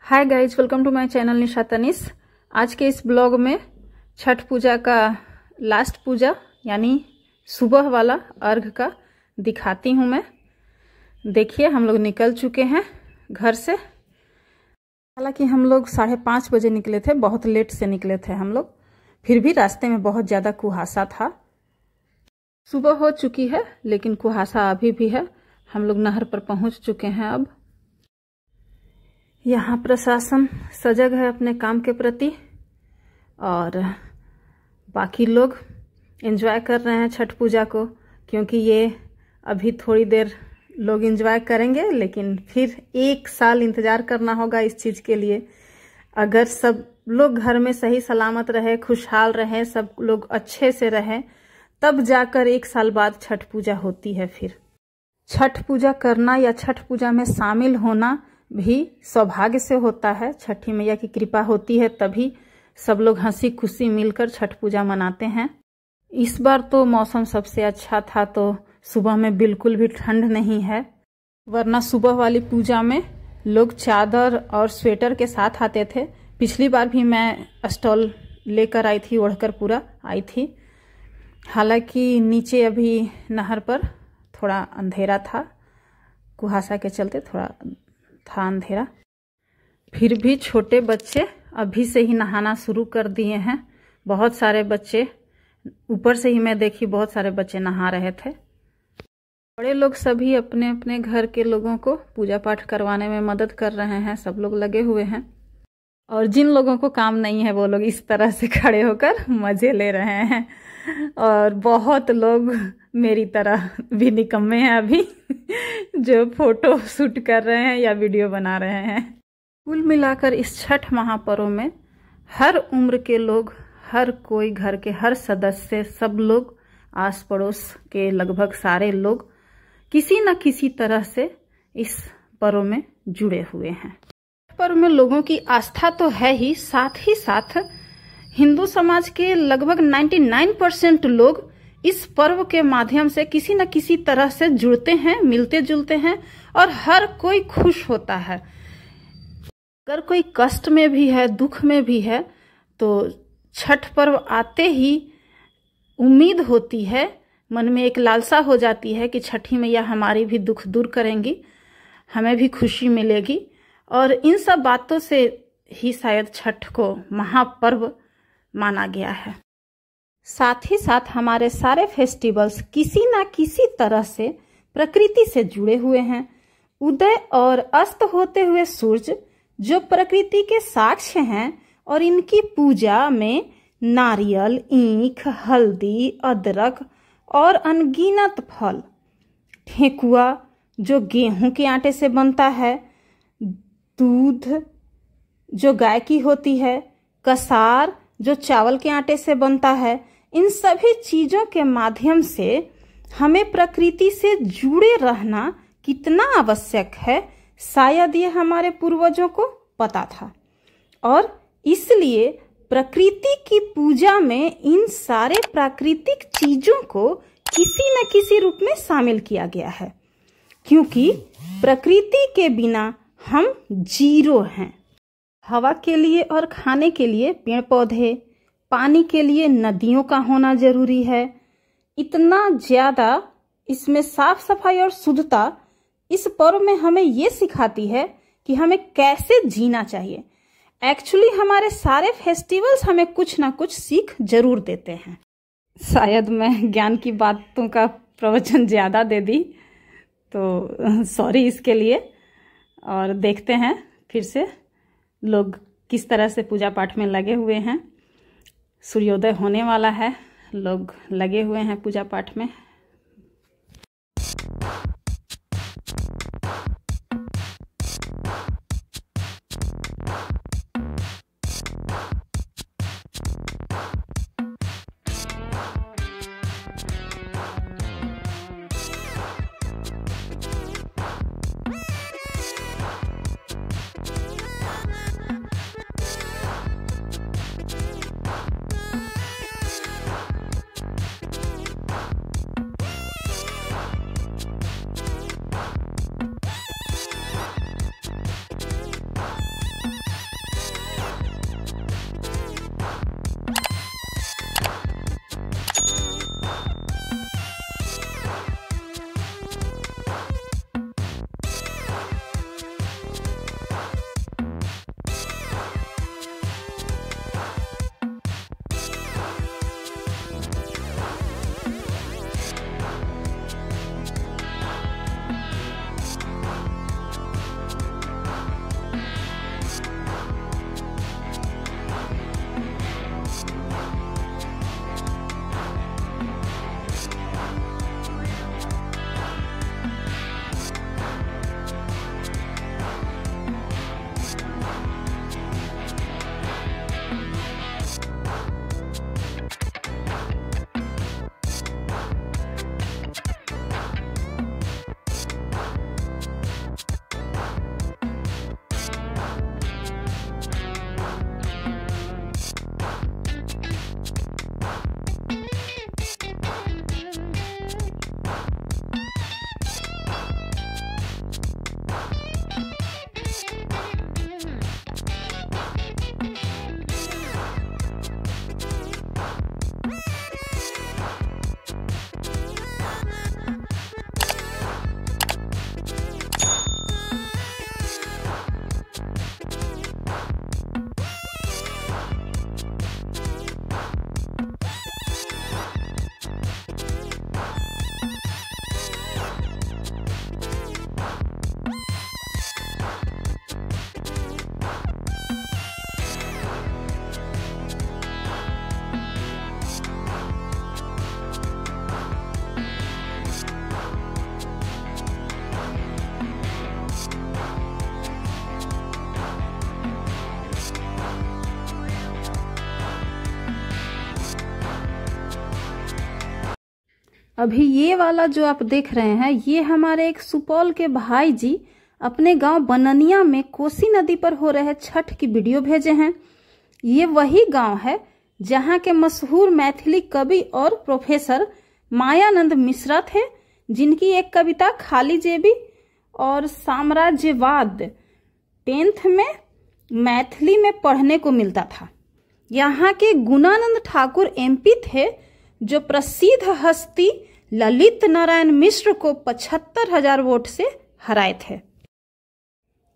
Hi guys, welcome to my channel Nisha Tanish. आज के इस ब्लॉग में छठ पूजा का लास्ट पूजा यानी सुबह वाला अर्घ का दिखाती हूँ मैं। देखिए, हम लोग निकल चुके हैं घर से। हालांकि हम लोग 5:30 बजे निकले थे, बहुत लेट से निकले थे हम लोग। फिर भी रास्ते में बहुत ज़्यादा कुहासा था। सुबह हो चुकी है लेकिन कुहासा अभी भी है। हम लोग नहर पर पहुँच चुके हैं। अब यहाँ प्रशासन सजग है अपने काम के प्रति और बाकी लोग एंजॉय कर रहे हैं छठ पूजा को, क्योंकि ये अभी थोड़ी देर लोग एंजॉय करेंगे लेकिन फिर 1 साल इंतज़ार करना होगा इस चीज़ के लिए। अगर सब लोग घर में सही सलामत रहे, खुशहाल रहे, सब लोग अच्छे से रहें, तब जाकर 1 साल बाद छठ पूजा होती है। फिर छठ पूजा करना या छठ पूजा में शामिल होना भी सौभाग्य से होता है। छठी मैया की कृपा होती है तभी सब लोग हंसी खुशी मिलकर छठ पूजा मनाते हैं। इस बार तो मौसम सबसे अच्छा था, तो सुबह में बिल्कुल भी ठंड नहीं है, वरना सुबह वाली पूजा में लोग चादर और स्वेटर के साथ आते थे। पिछली बार भी मैं स्टॉल लेकर आई थी, ओढ़कर पूरा आई थी। हालांकि नीचे अभी नहर पर थोड़ा अंधेरा था, कुहासा के चलते थोड़ा था अंधेरा। फिर भी छोटे बच्चे अभी से ही नहाना शुरू कर दिए हैं। बहुत सारे बच्चे, ऊपर से ही मैं देखी, बहुत सारे बच्चे नहा रहे थे। बड़े लोग सभी अपने अपने घर के लोगों को पूजा पाठ करवाने में मदद कर रहे हैं। सब लोग लगे हुए हैं और जिन लोगों को काम नहीं है वो लोग इस तरह से खड़े होकर मजे ले रहे हैं। और बहुत लोग मेरी तरह भी निकम्मे हैं अभी जो फोटो शूट कर रहे हैं या वीडियो बना रहे हैं। कुल मिलाकर इस छठ महापर्व में हर उम्र के लोग, हर कोई, घर के हर सदस्य, सब लोग, आस पड़ोस के लगभग सारे लोग किसी न किसी तरह से इस पर्व में जुड़े हुए हैं। पर्व में लोगों की आस्था तो है ही साथ हिंदू समाज के लगभग 99% लोग इस पर्व के माध्यम से किसी न किसी तरह से जुड़ते हैं, मिलते जुलते हैं और हर कोई खुश होता है। अगर कोई कष्ट में भी है, दुख में भी है, तो छठ पर्व आते ही उम्मीद होती है, मन में एक लालसा हो जाती है कि छठी मैया हमारी भी दुख दूर करेंगी, हमें भी खुशी मिलेगी। और इन सब बातों से ही शायद छठ को महापर्व माना गया है। साथ ही साथ हमारे सारे फेस्टिवल्स किसी ना किसी तरह से प्रकृति से जुड़े हुए हैं। उदय और अस्त होते हुए सूरज जो प्रकृति के साक्ष्य हैं, और इनकी पूजा में नारियल, ईख, हल्दी, अदरक और अनगिनत फल, ठेकुआ जो गेहूं के आटे से बनता है, दूध जो गाय की होती है, कसार जो चावल के आटे से बनता है, इन सभी चीजों के माध्यम से हमें प्रकृति से जुड़े रहना कितना आवश्यक है, शायद ये हमारे पूर्वजों को पता था। और इसलिए प्रकृति की पूजा में इन सारे प्राकृतिक चीजों को किसी न किसी रूप में शामिल किया गया है, क्योंकि प्रकृति के बिना हम जीरो हैं। हवा के लिए और खाने के लिए पेड़ पौधे, पानी के लिए नदियों का होना जरूरी है। इतना ज्यादा इसमें साफ सफाई और शुद्धता इस पर्व में हमें ये सिखाती है कि हमें कैसे जीना चाहिए। एक्चुअली हमारे सारे फेस्टिवल्स हमें कुछ ना कुछ सीख जरूर देते हैं। शायद मैं ज्ञान की बातों का प्रवचन ज्यादा दे दी, तो सॉरी इसके लिए। और देखते हैं फिर से लोग किस तरह से पूजा पाठ में लगे हुए हैं। सूर्योदय होने वाला है, लोग लगे हुए हैं पूजा पाठ में। अभी ये वाला जो आप देख रहे हैं, ये हमारे एक सुपौल के भाई जी अपने गांव बननिया में कोसी नदी पर हो रहे छठ की वीडियो भेजे हैं। ये वही गांव है जहां के मशहूर मैथिली कवि और प्रोफेसर मायानंद मिश्रा थे, जिनकी एक कविता खाली जेबी और साम्राज्यवाद 10th में मैथिली में पढ़ने को मिलता था। यहाँ के गुणानंद ठाकुर MP थे, जो प्रसिद्ध हस्ती ललित नारायण मिश्र को 75,000 वोट से हराए थे।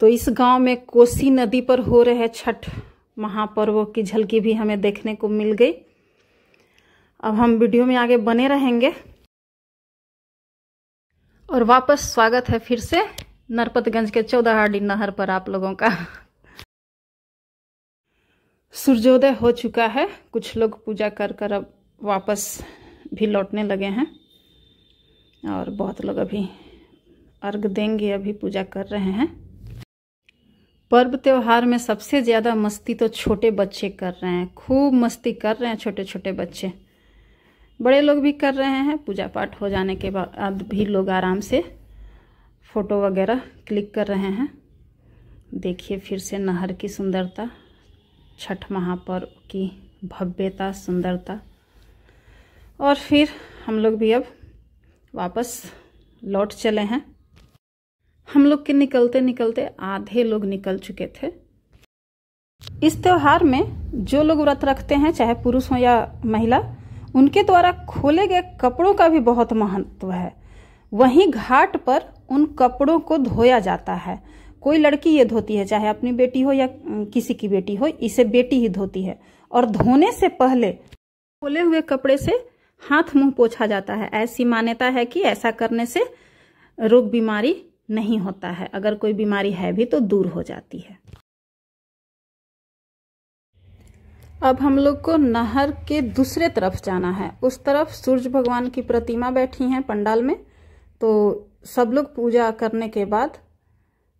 तो इस गांव में कोसी नदी पर हो रहे छठ महापर्वों की झलकी भी हमें देखने को मिल गई। अब हम वीडियो में आगे बने रहेंगे। और वापस स्वागत है फिर से नरपतगंज के चौदाहाडी नहर पर आप लोगों का। सूर्योदय हो चुका है, कुछ लोग पूजा कर कर अब वापस भी लौटने लगे हैं और बहुत लोग अभी अर्घ देंगे, अभी पूजा कर रहे हैं। पर्व त्योहार में सबसे ज़्यादा मस्ती तो छोटे बच्चे कर रहे हैं, खूब मस्ती कर रहे हैं छोटे छोटे बच्चे। बड़े लोग भी कर रहे हैं। पूजा पाठ हो जाने के बाद भी लोग आराम से फ़ोटो वगैरह क्लिक कर रहे हैं। देखिए फिर से नहर की सुंदरता, छठ महापर्व की भव्यता, सुंदरता। और फिर हम लोग भी अब वापस लौट चले हैं। हम लोग के निकलते निकलते आधे लोग निकल चुके थे। इस त्योहार में जो लोग व्रत रखते हैं, चाहे पुरुष हो या महिला, उनके द्वारा खोले गए कपड़ों का भी बहुत महत्व है। वहीं घाट पर उन कपड़ों को धोया जाता है। कोई लड़की ये धोती है, चाहे अपनी बेटी हो या किसी की बेटी हो, इसे बेटी ही धोती है। और धोने से पहले खोले हुए कपड़े से हाथ मुंह पोंछा जाता है। ऐसी मान्यता है कि ऐसा करने से रोग बीमारी नहीं होता है, अगर कोई बीमारी है भी तो दूर हो जाती है। अब हम लोग को नहर के दूसरे तरफ जाना है। उस तरफ सूर्य भगवान की प्रतिमा बैठी हैं पंडाल में, तो सब लोग पूजा करने के बाद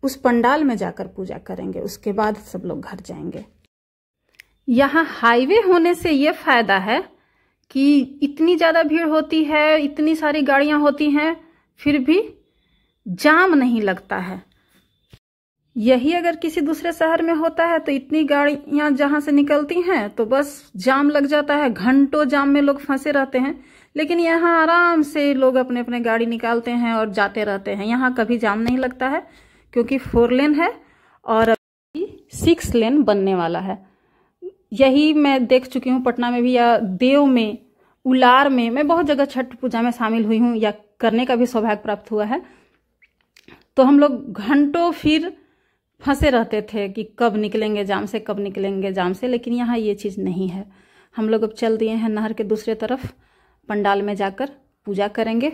उस पंडाल में जाकर पूजा करेंगे, उसके बाद सब लोग घर जाएंगे। यहाँ हाईवे होने से ये फायदा है कि इतनी ज़्यादा भीड़ होती है, इतनी सारी गाड़ियाँ होती हैं, फिर भी जाम नहीं लगता है। यही अगर किसी दूसरे शहर में होता है तो इतनी गाड़ियाँ जहाँ से निकलती हैं तो बस जाम लग जाता है, घंटों जाम में लोग फंसे रहते हैं। लेकिन यहाँ आराम से लोग अपने अपने गाड़ी निकालते हैं और जाते रहते हैं। यहाँ कभी जाम नहीं लगता है क्योंकि 4 लेन है और अभी 6 लेन बनने वाला है। यही मैं देख चुकी हूँ पटना में भी, या देव में, उलार में। मैं बहुत जगह छठ पूजा में शामिल हुई हूँ या करने का भी सौभाग्य प्राप्त हुआ है। तो हम लोग घंटों फिर फंसे रहते थे कि कब निकलेंगे जाम से, कब निकलेंगे जाम से। लेकिन यहाँ ये चीज़ नहीं है। हम लोग अब चल दिए हैं नहर के दूसरे तरफ, पंडाल में जाकर पूजा करेंगे।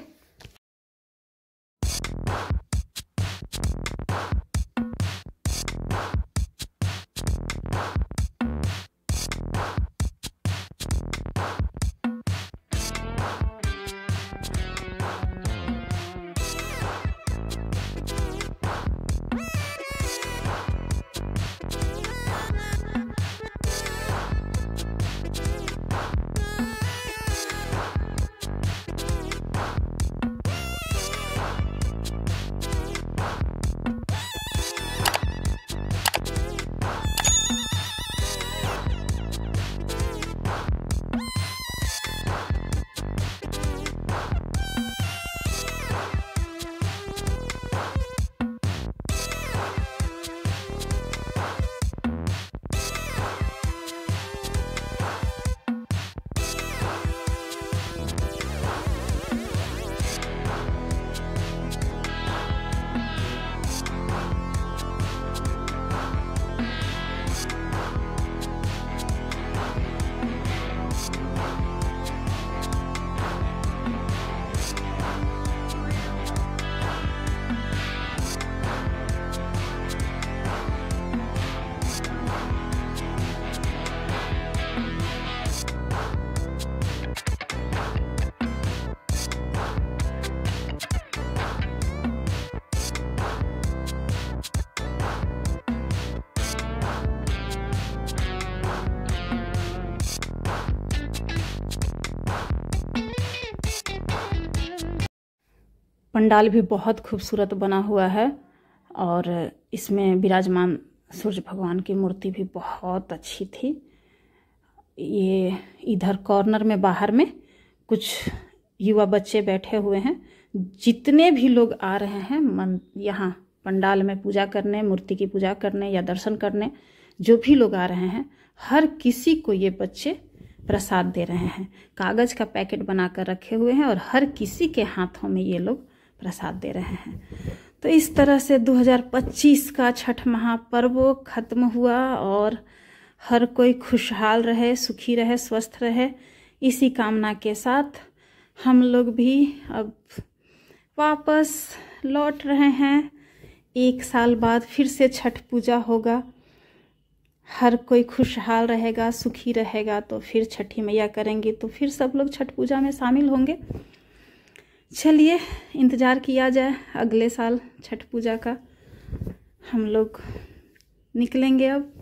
पंडाल भी बहुत खूबसूरत बना हुआ है और इसमें विराजमान सूर्य भगवान की मूर्ति भी बहुत अच्छी थी। ये इधर कॉर्नर में बाहर में कुछ युवा बच्चे बैठे हुए हैं। जितने भी लोग आ रहे हैं यहाँ पंडाल में पूजा करने, मूर्ति की पूजा करने या दर्शन करने, जो भी लोग आ रहे हैं, हर किसी को ये बच्चे प्रसाद दे रहे हैं। कागज का पैकेट बनाकर रखे हुए हैं और हर किसी के हाथों में ये लोग प्रसाद दे रहे हैं। तो इस तरह से 2025 का छठ महापर्व खत्म हुआ और हर कोई खुशहाल रहे, सुखी रहे, स्वस्थ रहे, इसी कामना के साथ हम लोग भी अब वापस लौट रहे हैं। 1 साल बाद फिर से छठ पूजा होगा। हर कोई खुशहाल रहेगा, सुखी रहेगा, तो फिर छठी मैया करेंगी तो फिर सब लोग छठ पूजा में शामिल होंगे। चलिए इंतज़ार किया जाए अगले साल छठ पूजा का। हम लोग निकलेंगे अब।